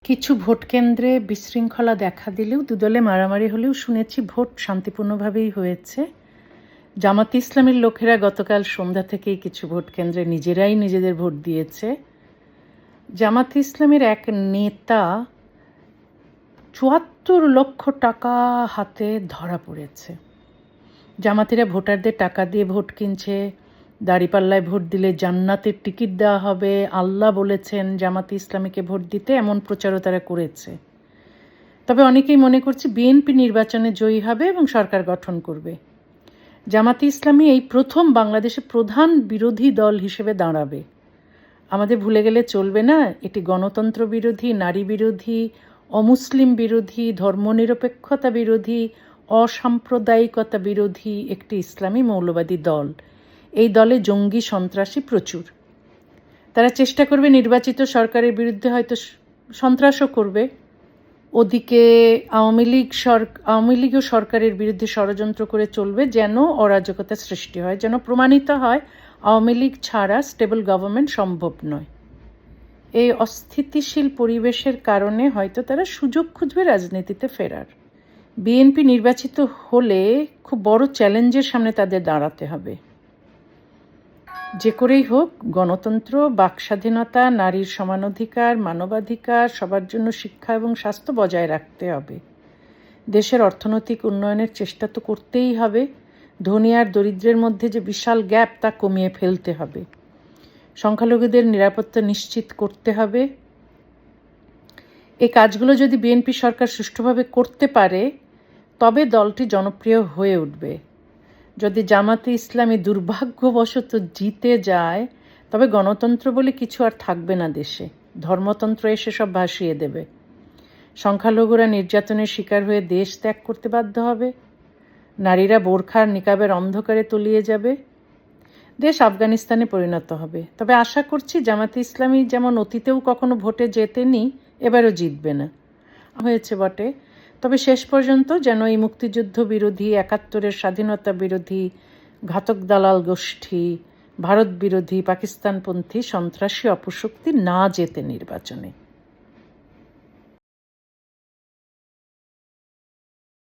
কিছু ভোট কেন্দ্রে বিশৃঙ্খলা দেখা দিলেও দুদলে মারামারি হলেও শুনেছি ভোট শান্তিপূর্ণভাবেই হয়েছে। জামাত ইসলামের লোকেরা গতকাল সন্ধ্যা থেকেই কিছু ভোট কেন্দ্রে নিজেরাই নিজেদের ভোট দিয়েছে। জামাত ইসলামের এক নেতা ৭৪ লক্ষ টাকা হাতে ধরা পড়েছে। জামাতিরা ভোটারদের টাকা দিয়ে ভোট কিনছে, দাঁড়িপাল্লায় ভোট দিলে জান্নাতের টিকিট দেওয়া হবে, আল্লাহ বলেছেন জামাতে ইসলামীকে ভোট দিতে, এমন প্রচারও তারা করেছে। তবে অনেকেই মনে করছে বিএনপি নির্বাচনে জয়ী হবে এবং সরকার গঠন করবে। জামাতে ইসলামী এই প্রথম বাংলাদেশে প্রধান বিরোধী দল হিসেবে দাঁড়াবে। আমাদের ভুলে গেলে চলবে না, এটি গণতন্ত্র বিরোধী, নারী বিরোধী, অমুসলিম বিরোধী, ধর্মনিরপেক্ষতা বিরোধী, অসাম্প্রদায়িকতা বিরোধী একটি ইসলামী মৌলবাদী দল। এই দলে জঙ্গি সন্ত্রাসী প্রচুর। তারা চেষ্টা করবে নির্বাচিত সরকারের বিরুদ্ধে, হয়তো সন্ত্রাসও করবে। ওদিকে আওয়ামী লীগও সরকারের বিরুদ্ধে ষড়যন্ত্র করে চলবে যেন অরাজকতা সৃষ্টি হয়, যেন প্রমাণিত হয় আওয়ামী লীগ ছাড়া স্টেবল গভর্নমেন্ট সম্ভব নয়। এই অস্থিতিশীল পরিবেশের কারণে হয়তো তারা সুযোগ খুঁজবে রাজনীতিতে ফেরার। বিএনপি নির্বাচিত হলে খুব বড় চ্যালেঞ্জের সামনে তাদের দাঁড়াতে হবে। যে করেই হোক, গণতন্ত্র, বাকস্বাধীনতা, নারীর সমানাধিকার, মানবাধিকার, সবার জন্য শিক্ষা এবং স্বাস্থ্য বজায় রাখতে হবে। দেশের অর্থনৈতিক উন্নয়নের চেষ্টা তো করতেই হবে। ধনী আর দরিদ্রের মধ্যে যে বিশাল গ্যাপ, তা কমিয়ে ফেলতে হবে। সংখ্যালঘুদের নিরাপত্তা নিশ্চিত করতে হবে। এই কাজগুলো যদি বিএনপি সরকার সুষ্ঠুভাবে করতে পারে, তবে দলটি জনপ্রিয় হয়ে উঠবে। যদি জামাতে ইসলামী দুর্ভাগ্যবশত জিতে যায়, তবে গণতন্ত্র বলে কিছু আর থাকবে না দেশে। ধর্মতন্ত্র এসে সব ভাসিয়ে দেবে। সংখ্যালঘুরা নির্যাতনের শিকার হয়ে দেশ ত্যাগ করতে বাধ্য হবে। নারীরা বোরখার নিকাবের অন্ধকারে তলিয়ে যাবে। দেশ আফগানিস্তানে পরিণত হবে। তবে আশা করছি জামাতে ইসলামী যেমন অতীতেও কখনো ভোটে জেতেনি, এবারও জিতবে না। হয়েছে বটে, তবে শেষ পর্যন্ত যেন এই মুক্তিযুদ্ধ বিরোধী, ৭১-এর স্বাধীনতা বিরোধী, ঘাতক দালাল গোষ্ঠী, ভারত বিরোধী, পাকিস্তানপন্থী, সন্ত্রাসী অপশক্তি না জেতে নির্বাচনে।